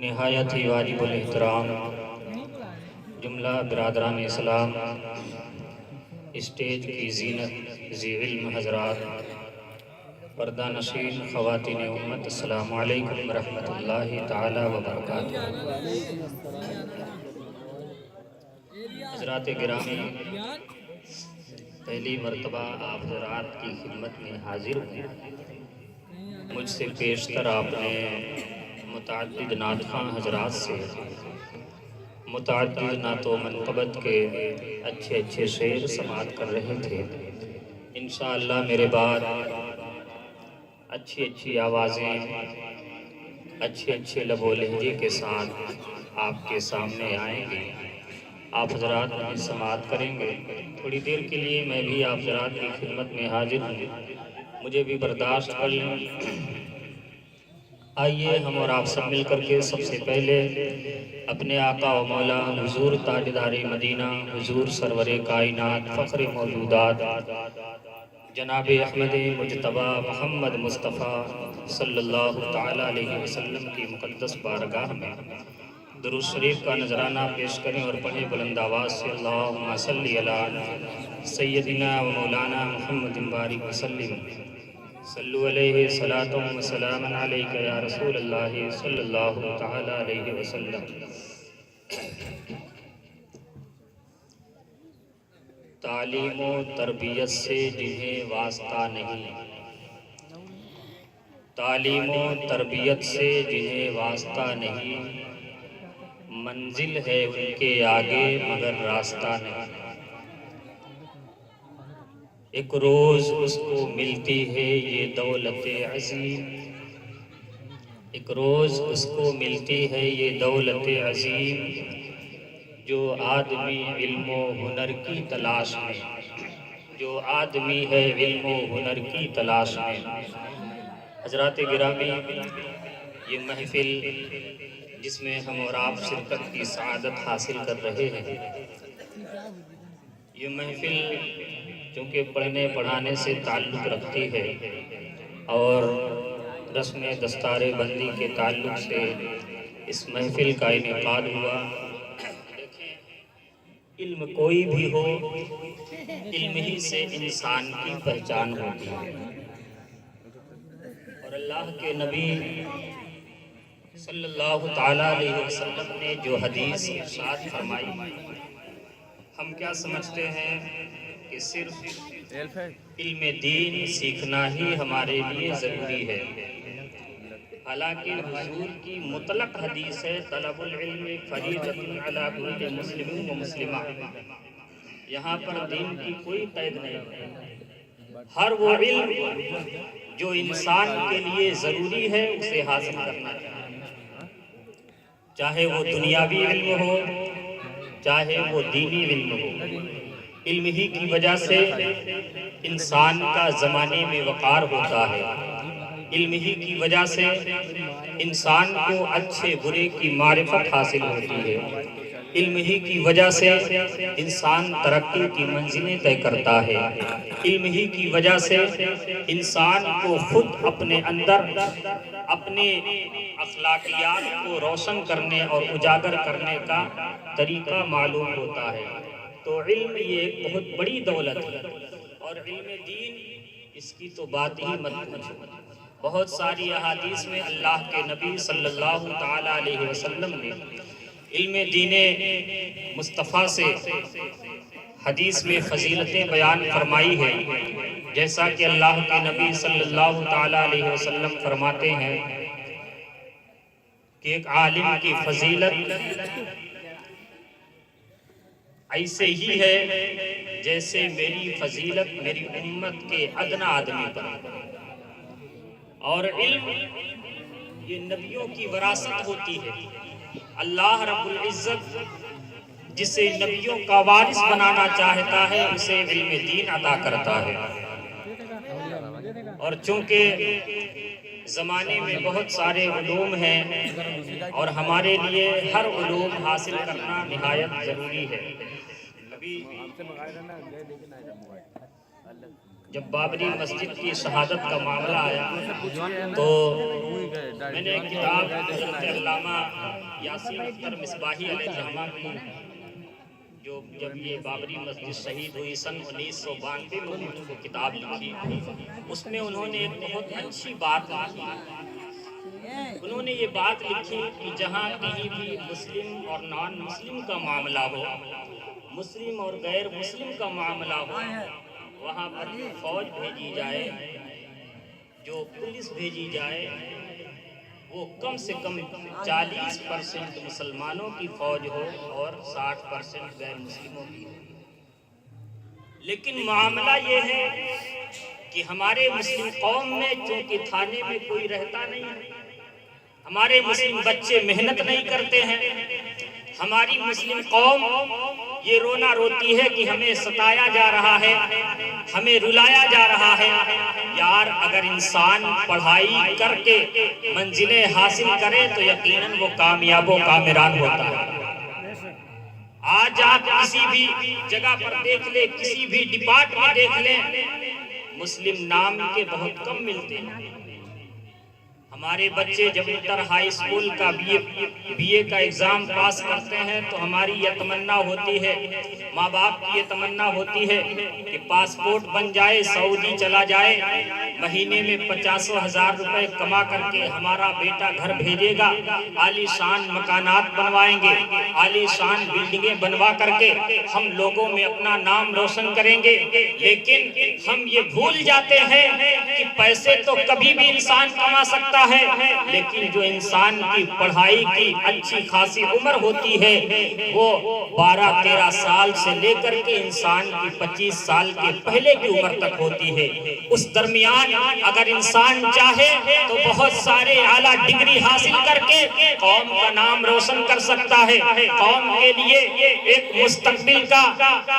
نہایت ہی واجب الاحترام جملہ برادران اسلام، اسٹیج کی زینت ذی علم حضرات، پردہ نشین خواتین امت، السلام علیکم ورحمۃ اللہ تعالی وبرکاتہ۔ حضرات گرامی، پہلی مرتبہ آپ حضرات کی خدمت میں حاضر ہوں۔ مجھ سے پیشتر آپ نے متعدد نعت خواں حضرات سے متعدد نعت و منقبت کے اچھے اچھے شعر سماعت کر رہے تھے۔ انشاءاللہ میرے بعد اچھی اچھی آوازیں، اچھے اچھے لب و لہجے کے ساتھ آپ کے سامنے آئیں گے، آپ حضرات بھی سماعت کریں گے۔ تھوڑی دیر کے لیے میں بھی آپ حضرات کی خدمت میں حاضر ہوں، مجھے بھی برداشت کر لیں۔ آئیے ہم اور آپ سب مل کر کے سب سے پہلے اپنے آقا و مولا حضور تاجدار مدینہ، حضور سرور کائنات، فخر موجودات، جناب احمد مجتبی محمد مصطفیٰ صلی اللہ تعالیٰ علیہ وسلم کی مقدس بارگاہ میں درود شریف کا نذرانہ پیش کریں اور پڑھیں بلند آواز سے، اللہم صلی علی سیدنا و مولانا محمد بارک وسلم، صلو علیہ صلاۃ و سلام علیک یا رسول اللہ صلی اللہ تعالیٰ علیہ وسلم۔ تعلیم و تربیت سے جنہیں واسطہ نہیں، تعلیم و تربیت سے جنہیں واسطہ نہیں، منزل ہے ان کے آگے مگر راستہ نہیں۔ ایک روز اس کو ملتی ہے یہ دولت عظیم، ایک روز اس کو ملتی ہے یہ دولت عظیم، جو آدمی علم و ہنر کی تلاش میں، جو آدمی ہے علم و ہنر کی تلاش میں۔ حضرات گرامی، یہ محفل جس میں ہم اور آپ شرکت کی سعادت حاصل کر رہے ہیں، یہ محفل چونکہ پڑھنے پڑھانے سے تعلق رکھتی ہے اور رسم دستار بندی کے تعلق سے اس محفل کا انعقاد ہوا۔ علم کوئی بھی ہو، علم ہی سے انسان کی پہچان ہوتی ہے، اور اللہ کے نبی صلی اللہ تعالیٰ علیہ وسلم نے جو حدیث ارشاد فرمائی، ہم کیا سمجھتے ہیں کہ صرف علم دین سیکھنا ہی ہمارے لیے ضروری ہے، حالانکہ حضور کی مطلق حدیث ہے، طلب العلم فریضۃ علی کل مسلم و مسلمہ۔ یہاں پر دین کی کوئی قید نہیں ہے، ہر وہ علم جو انسان کے لیے ضروری ہے اسے حاصل کرنا چاہیے، چاہے وہ دنیاوی علم ہو چاہے وہ دینی علم ہو۔ علم ہی کی وجہ سے انسان کا زمانے میں وقار ہوتا ہے، علم ہی کی وجہ سے انسان کو اچھے برے کی معرفت حاصل ہوتی ہے، علم ہی کی وجہ سے انسان ترقی کی منزلیں طے کرتا ہے، علم ہی کی وجہ سے انسان کو خود اپنے اندر اپنے اخلاقیات کو روشن کرنے اور اجاگر کرنے کا طریقہ معلوم ہوتا ہے۔ تو علم یہ ایک بہت بڑی دولت ہے، اور علم دین اس کی تو بات ہی مت پوچھو۔ بہت ساری احادیث میں اللہ کے نبی صلی اللہ تعالیٰ علیہ وسلم نے علم دین مصطفیٰ سے حدیث میں فضیلتیں بیان فرمائی ہے، جیسا کہ اللہ کے نبی صلی اللہ تعالیٰ علیہ وسلم فرماتے ہیں کہ ایک عالم کی فضیلت ایسے ہی ہے جیسے میری فضیلت میری امت کے ادنی آدمی پر، اور علم یہ نبیوں کی وراثت ہوتی ہے۔ اللہ رب العزت جسے نبیوں کا وارث بنانا چاہتا ہے اسے علم دین عطا کرتا ہے، اور چونکہ زمانے میں بہت سارے علوم ہیں اور ہمارے لیے ہر علوم حاصل کرنا نہایت ضروری ہے۔ جب بابری مسجد کی شہادت کا معاملہ آیا تو میں نے ایک کتاب حضرت علامہ یاسین اختر مصباحی علیہ الرحمہ کی، جو جب یہ بابری مسجد شہید ہوئی سن 1992 میں انہوں نے کتاب لکھی، اس میں انہوں نے ایک بہت اچھی بات لکھی۔ انہوں نے یہ بات لکھی کہ جہاں کہیں بھی مسلم اور نان مسلم کا معاملہ ہو، مسلم اور غیر مسلم کا معاملہ ہو، وہاں پر جو فوج بھیجی جائے، جو پولیس بھیجی جائے، وہ کم سے کم 40% مسلمانوں کی فوج ہو اور 60% غیر مسلموں کی ہو۔ لیکن معاملہ یہ ہے کہ ہمارے مسلم قوم میں چونکہ تھانے میں کوئی رہتا نہیں ہے، ہمارے مسلم بچے محنت نہیں کرتے ہیں، ہماری مسلم قوم یہ رونا روتی ہے کہ ہمیں ستایا جا رہا ہے، ہمیں رلایا جا رہا ہے۔ یار اگر انسان پڑھائی کر کے منزلیں حاصل کرے تو یقیناً وہ کامیاب و کامران ہوتا ہے۔ آج آپ کسی بھی جگہ پر دیکھ لیں، کسی بھی ڈپارٹ میں دیکھ لیں، مسلم نام کے بہت کم ملتے ہیں۔ ہمارے بچے جب انٹر ہائی سکول کا بی اے کا ایگزام پاس کرتے ہیں تو ہماری یہ تمنا ہوتی ہے، ماں باپ کی یہ تمنا ہوتی ہے کہ پاسپورٹ بن جائے، سعودی چلا جائے، مہینے میں 50,000 روپے کما کر کے ہمارا بیٹا گھر بھیجے گا، عالی شان مکانات بنوائیں گے، عالی شان بلڈنگیں بنوا کر کے ہم لوگوں میں اپنا نام روشن کریں گے۔ لیکن ہم یہ بھول جاتے ہیں کہ پیسے تو کبھی بھی انسان کما سکتا ہے، لیکن جو انسان کی پڑھائی کی اچھی خاصی عمر ہوتی ہے وہ 12-13 سال سے لے کر کے انسان کی 25 سال کے پہلے کی عمر تک ہوتی ہے۔ اس درمیان اگر انسان چاہے تو بہت سارے اعلیٰ ڈگری حاصل کر کے قوم کا نام روشن کر سکتا ہے، قوم کے لیے ایک مستقبل کا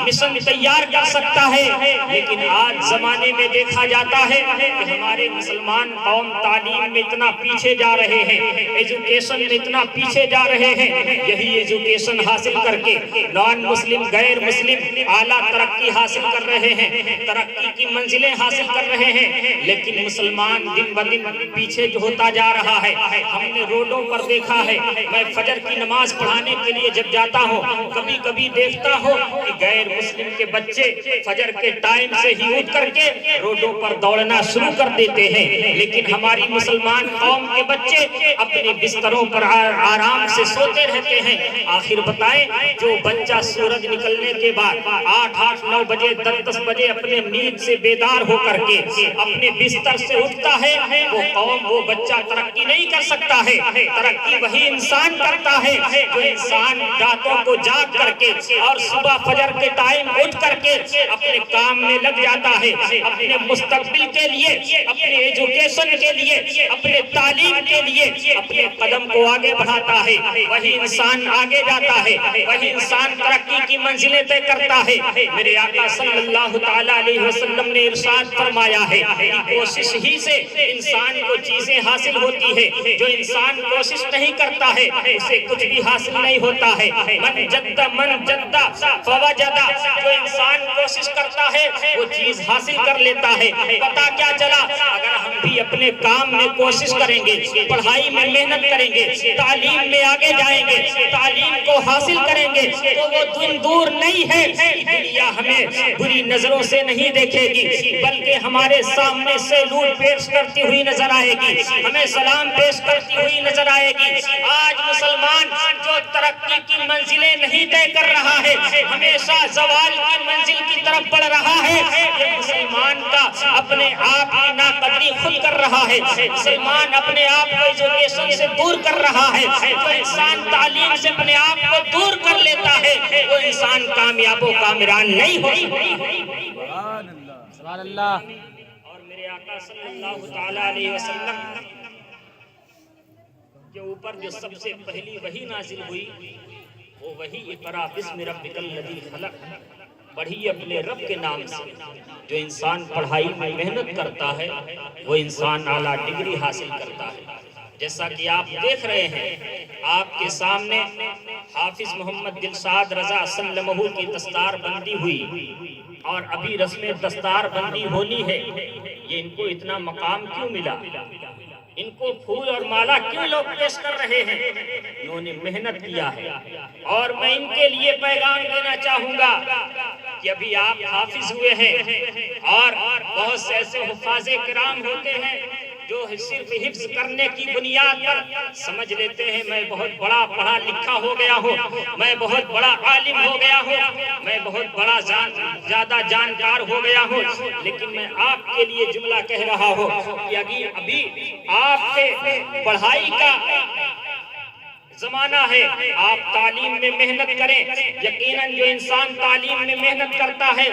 مشن تیار کر سکتا ہے۔ لیکن آج زمانے میں دیکھا جاتا ہے کہ ہمارے مسلمان قوم تعلیم میں اتنا پیچھے جا رہے ہیں، ایجوکیشن میں اتنا پیچھے جا رہے ہیں۔ یہی ایجوکیشن حاصل کر کے نان مسلم غیر مسلم اعلیٰ ترقی حاصل کر رہے ہیں، ترقی کی منزلیں حاصل کر رہے ہیں، لیکن مسلمان دن بدن پیچھے جو ہوتا جا رہا ہے۔ ہم نے روڈوں پر دیکھا ہے، میں فجر کی نماز پڑھانے کے لیے جب جاتا ہوں کبھی کبھی دیکھتا ہوں کہ غیر مسلم کے بچے فجر کے ٹائم سے ہی اٹھ کر کے روڈوں پر دوڑنا شروع کر دیتے ہیں، لیکن ہماری مسلمان قوم کے بچے اپنے بستروں پر آرام سے سوتے رہتے ہیں۔ آخر بتائیں، جو بچہ سورج نکلنے کے بعد 8-9 بجے 10 بجے اپنے نیند سے بیدار ہو کر کے اپنے بستر سے اٹھتا ہے، وہ قوم وہ بچہ ترقی نہیں کر سکتا ہے۔ ترقی وہی انسان کرتا ہے جو انسان راتوں کو جاگ کر کے اور صبح فجر کے ٹائم اٹھ کر کے اپنے کام میں لگ جاتا ہے، اپنے مستقبل کے لیے، اپنے ایجوکیشن کے لیے، اپنے تعلیم کے لیے اپنے قدم کو آگے بڑھاتا ہے۔ وہی انسان آگے جاتا ہے، وہی انسان ترقی کی منزلیں طے کرتا ہے۔ میرے آقا صلی اللہ تعالیٰ علیہ وسلم نے ارشاد فرمایا ہے کہ کوشش ہی سے انسان کو چیزیں حاصل ہوتی ہے، جو انسان کوشش نہیں کرتا ہے اسے کچھ بھی حاصل نہیں ہوتا ہے۔ من جد فوجد، جو انسان کوشش کرتا ہے وہ چیز حاصل کر لیتا ہے۔ پتہ کیا چلا، اگر ہم بھی اپنے کام میں کوشش کریں گے، پڑھائی میں محنت کریں گے، تعلیم میں آگے جائیں گے، تعلیم کو حاصل کریں گے تو وہ دن دور نہیں ہے کہ دنیا ہمیں بری نظروں سے نہیں دیکھے گی، بلکہ ہمارے سامنے سیلوٹ پیش کرتی ہوئی نظر آئے گی، ہمیں سلام پیش کرتی ہوئی نظر آئے گی۔ آج مسلمان جو ترقی کی منزلیں نہیں طے کر رہا ہے، ہمیشہ زوال کی منزل کی طرف بڑھ رہا ہے، یہ مسلمان کا اپنے آپ کی ناقدری خود کر رہا ہے۔ مسلمان اپنے آپ کو ایجوکیشن سے دور کر رہا ہے۔ جو انسان تعلیم سے اپنے آپ کو دور کر لیتا ہے وہ انسان کامیاب و کامران نہیں ہو سکتا۔ سبحان اللہ۔ اور میرے آقا صلی اللہ تعالیٰ علیہ وسلم کے اوپر جو سب سے پہلی وحی نازل ہوئی وہ وحی اقرا بسم ربک الذی خلق، پڑھی اپنے رب کے نام سے۔ جو انسان پڑھائی میں محنت کرتا ہے وہ انسان اعلیٰ ڈگری حاصل کرتا ہے۔ جیسا کہ آپ دیکھ رہے ہیں آپ کے سامنے حافظ محمد دلشاد رضا سلمہ کی دستار بندی ہوئی، اور ابھی رسم دستار بندی ہولی ہے، یہ ان کو اتنا مقام کیوں ملا؟ ان کو پھول اور مالا کیوں لوگ پیش کر رہے ہیں؟ انہوں نے محنت کیا ہے، اور میں ان کے لیے پیغام دینا چاہوں گا کہ ابھی آپ حافظ ہوئے ہیں، اور بہت سے ایسے حفاظ کرام ہوتے ہیں جو صرف حفظ کرنے کی بنیاد پر سمجھ لیتے ہیں میں بہت بڑا پڑھا لکھا ہو گیا ہوں، میں بہت بڑا عالم ہو گیا ہوں، میں بہت بڑا زیادہ جانکار ہو گیا ہوں، لیکن میں آپ کے لیے جملہ کہہ رہا ہوں کہ ابھی آپ کے پڑھائی کا زمانہ ہے، آپ تعلیم میں محنت کریں۔ یقیناً جو انسان تعلیم میں محنت کرتا ہے،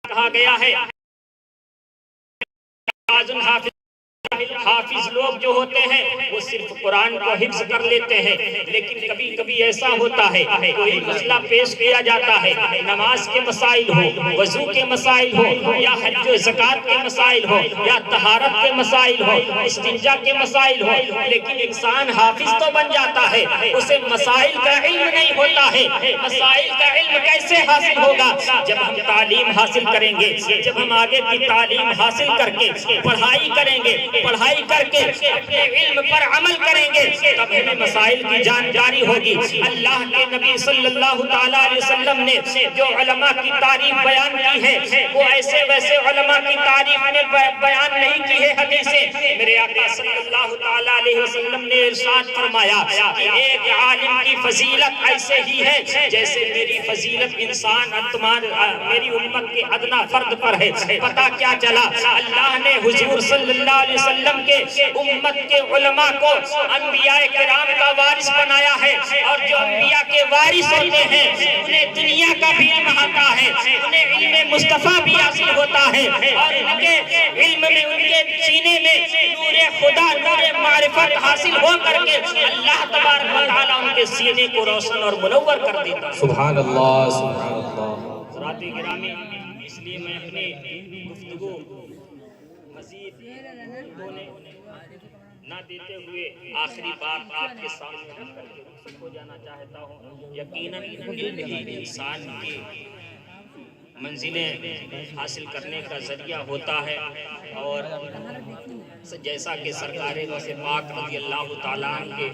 کہا گیا ہے حافظ لوگ جو ہوتے ہیں وہ صرف قرآن کو حفظ کر لیتے ہیں، لیکن کبھی کبھی ایسا ہوتا ہے کوئی مسئلہ پیش کیا جاتا ہے، نماز کے مسائل ہو، وضو کے مسائل ہو، یا حج و زکات کے مسائل ہو، یا طہارت کے مسائل ہو، استنجا کے مسائل ہو، لیکن انسان حافظ تو بن جاتا ہے، اسے مسائل کا علم نہیں ہوتا ہے۔ مسائل کا علم کیسے حاصل ہوگا؟ جب ہم تعلیم حاصل کریں گے، جب ہم آگے کی تعلیم حاصل کر کے پڑھائی کریں گے، پڑھائی کر کے اپنے علم پر عمل کریں گے، تب ہمیں مسائل کی جانکاری ہوگی۔ اللہ کے نبی صلی اللہ تعالیٰ علیہ وسلم نے جو علماء کی تعریف بیان کی ہے، وہ ایسے ویسے علماء کی تعریف نے بیان نہیں کی ہے حدیثیں۔ میرے آقا صلی اللہ تعالیٰ علیہ وسلم نے ارشاد فرمایا کہ ایک عالم کی فضیلت ایسے ہی ہے جیسے میری فضیلت انسان میری امت کے ادنا فرد پر ہے۔ پتہ کیا چلا؟ اللہ نے حضور صلی اللہ علیہ وسلم کے امت کے علماء کو انبیاء کرام کا وارث بنایا ہے، اور جو انبیاء کے وارث ہوتے ہیں انہیں دنیا کا بھی علم آتا ہے، انہیں علم مصطفیٰ بھی حاصل ہوتا ہے، اور ان کے علم میں، ان کے سینے میں نور خدا، نور معرفت حاصل ہو کر کے اللہ تبارک و تعالیٰ ان کے سینے کو روشن اور منور کر دیتا ہے۔ سبحان اللہ، سبحان اللہ۔ حضرات گرامی، اس لیے میں اپنی گفتگو مزید نہ دیتے ہوئے آخری بات آپ کے سامنے رکھ کر کے رخصت ہو جانا چاہتا ہوں۔ یقیناً علم ہی انسان کی منزلیں حاصل کرنے کا ذریعہ ہوتا ہے، اور جیسا کہ سرکار غوث پاک رضی اللہ تعالیٰ عنہ کے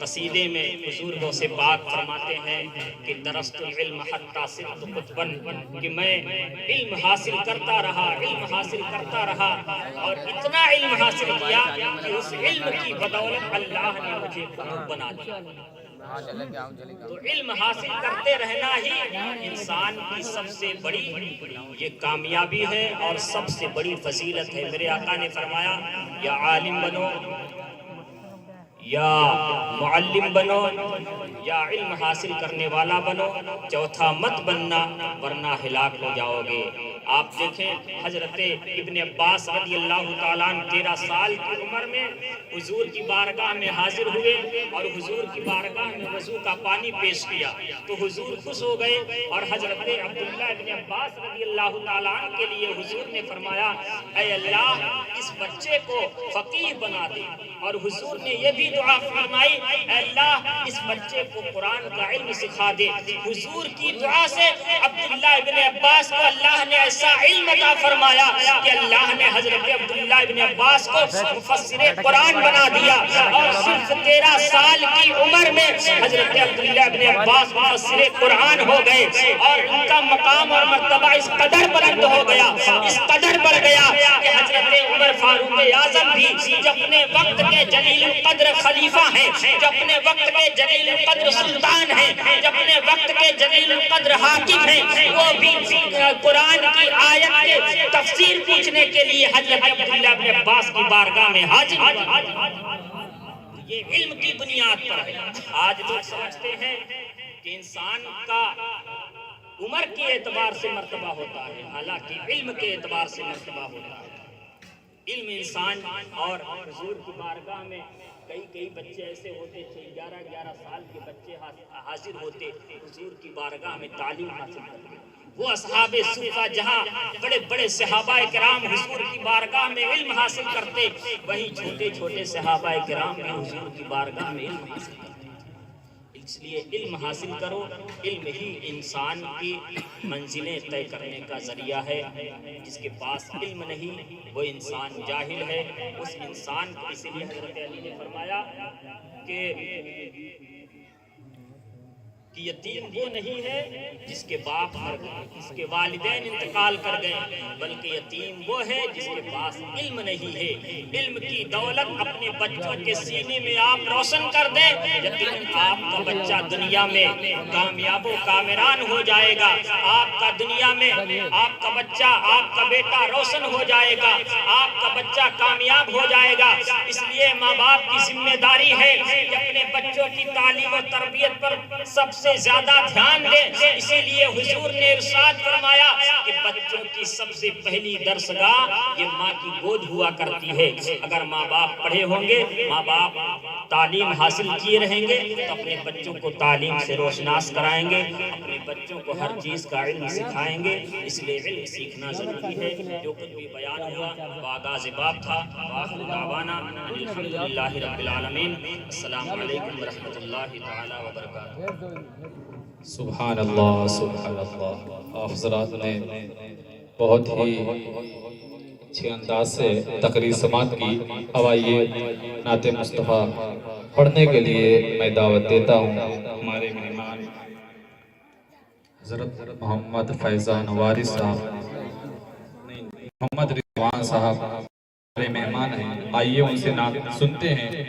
قصیدے میں حضور غوث پاک فرماتے ہیں کہ درست العلم حتی صرت قطباً، کہ میں علم حاصل کرتا رہا، علم حاصل کرتا رہا، اور اتنا علم حاصل کیا کہ اس علم کی بدولت اللہ نے مجھے قطب بنا دیا۔ تو علم حاصل کرتے رہنا ہی انسان کی سب سے بڑی یہ کامیابی ہے اور سب سے بڑی فضیلت ہے۔ میرے آقا نے فرمایا یا عالم بنو، یا معلم بنو، یا علم حاصل کرنے والا بنو، چوتھا مت بننا ورنہ ہلاک ہو جاؤ گے۔ آپ دیکھیں حضرت ابن عباس رضی اللہ تعالیٰ عنہ 13 سال کی عمر میں حضور کی بارگاہ میں حاضر ہوئے، اور حضور کی بارگاہ میں وضو کا پانی پیش کیا تو حضور خوش ہو گئے، اور حضرت عبداللہ ابن عباس رضی اللہ تعالیٰ عنہ کے لیے حضور نے فرمایا اے اللہ اس بچے کو فقیہ بنا دے، اور حضور نے یہ بھی دعا فرمائی اے اللہ اس بچے کو قرآن کا علم سکھا دے۔ حضور کی دعا سے عبداللہ ابن عباس کو اللہ نے ایسا علم عطا فرمایا کہ اللہ نے حضرت عبداللہ ابن عباس کو مفسر قرآن بنا دیا، اور صرف 13 سال کی عمر میں حضرت عبداللہ ابن عباس مفسر قرآن ہو گئے، اور ان کا مقام اور مرتبہ اس قدر بلند ہو گیا، اس قدر بڑھ گیا کہ حضرت عمر فاروق اعظم بھی جو اپنے وقت کے جلیل القدر خلیفہ ہیں، جو اپنے وقت کے جلیل القدر سلطان ہیں، جو اپنے وقت کے جلیل القدر حاکم ہیں، وہ بھی قرآن کی آیت کے تفسیر پوچھنے کے لیے حضرت عبداللہ ابن عباس کی بارگاہ میں حاضر ہوئے۔ یہ علم کی بنیاد پر ہے۔ آج لوگ سمجھتے ہیں کہ انسان کا عمر کے اعتبار سے مرتبہ ہوتا ہے، حالانکہ علم کے اعتبار سے مرتبہ ہوتا ہے۔ علم انسان، اور حضور کی بارگاہ میں کئی بچے ایسے ہوتے تھے 11 سال کے بچے حاضر ہوتے حضور کی بارگاہ میں تعلیم حاصل کرتے۔ وہ اصحاب صفہ جہاں بڑے بڑے صحابہ کرام حضور کی بارگاہ میں علم حاصل کرتے، وہیں چھوٹے چھوٹے صحابہ کرام بھی حضور کی بارگاہ میں علم حاصل کرتے۔ اس لیے علم حاصل کرو، علم ہی انسان کی منزلیں طے کرنے کا ذریعہ ہے۔ جس کے پاس علم نہیں وہ انسان جاہل ہے، اس انسان کو، اسی لیے حضرت علی نے فرمایا کہ یتیم وہ نہیں ہے جس کے باپ مر گئے، جس کے والدین انتقال کر گئے، بلکہ یتیم وہ ہے جس کے پاس علم نہیں ہے۔ علم کی دولت اپنے بچوں کے سینے میں آپ روشن کر دیں، یقیناً آپ کا بچہ دنیا میں کامیاب و کامران ہو جائے گا۔ آپ کا دنیا میں آپ کا بچہ، آپ کا بیٹا روشن ہو جائے گا، آپ کا بچہ کامیاب ہو جائے گا۔ اس لیے ماں باپ کی ذمہ داری ہے کہ اپنے بچوں کی تعلیم و تربیت پر سب سے زیادہ دھیان دیں۔ اسی لیے حضور نے ارشاد فرمایا کہ بچوں کی سب سے پہلی درسگاہ یہ ماں کی گود ہوا کرتی ہے۔ اگر ماں باپ پڑھے ہوں گے، ماں باپ تعلیم حاصل کیے رہیں گے تو اپنے بچوں کو تعلیم سے روشناس کرائیں گے، اپنے بچوں کو ہر چیز کا علم سکھائیں گے۔ اس لیے علم سیکھنا ضروری ہے۔ جو کچھ بھی بیان ہوا وہ آغاز باب تھا۔ وآخر دعوانا الحمدللہ رب العالمین۔ السلام علیکم ورحمۃ اللہ تعالی وبرکاتہ۔ سبحان اللہ، سبحان اللہ۔ آپ حضرات نے بہت ہی اچھے انداز سے تقریر سماعت کی۔ اب آئیے نعت مصطفیٰ پڑھنے کے لیے میں دعوت دیتا ہوں ہمارے مہمان حضرت محمد فیضان وارث صاحب، محمد رضوان صاحب ہمارے مہمان ہیں۔ آئیے ان سے نعت سنتے ہیں۔